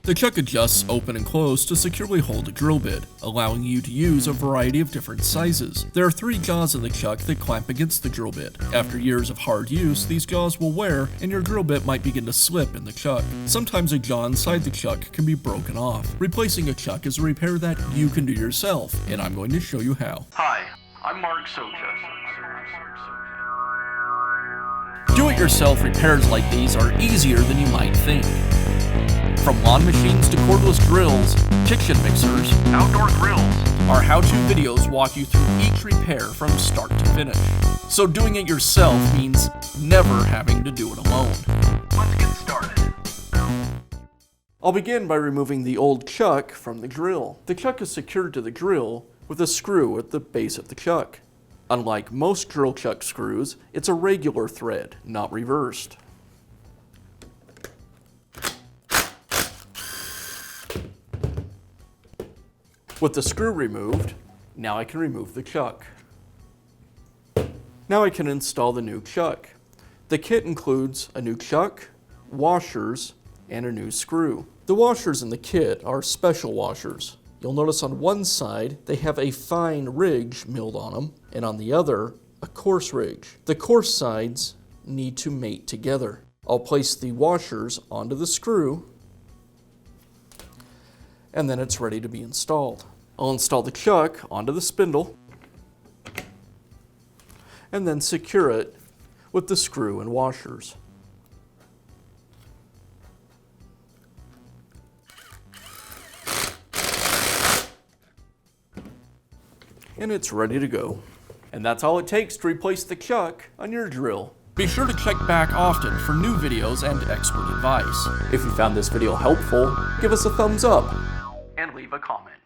The chuck adjusts open and close to securely hold a drill bit, allowing you to use a variety of different sizes. There are 3 jaws in the chuck that clamp against the drill bit. After years of hard use, these jaws will wear and your drill bit might begin to slip in the chuck. Sometimes a jaw inside the chuck can be broken off. Replacing a chuck is a repair that you can do yourself, and I'm going to show you how. Hi, I'm Mark Socha. Do-it-yourself repairs like these are easier than you might think. From lawn machines to cordless drills, kitchen mixers, Outdoor grills. our how-to videos walk you through each repair from start to finish. So doing it yourself means never having to do it alone. Let's get started. I'll begin by removing the old chuck from the drill. The chuck is secured to the drill with a screw at the base of the chuck. Unlike most drill chuck screws, it's a regular thread, not reversed. With the screw removed, now I can remove the chuck. Now I can install the new chuck. The kit includes a new chuck, washers, and a new screw. The washers in the kit are special washers. You'll notice on one side they have a fine ridge milled on them, and on the other, a coarse ridge. The coarse sides need to mate together. I'll place the washers onto the screw, and then it's ready to be installed. I'll install the chuck onto the spindle, and then secure it with the screw and washers. And it's ready to go. And that's all it takes to replace the chuck on your drill. Be sure to check back often for new videos and expert advice. If you found this video helpful, give us a thumbs up And leave a comment.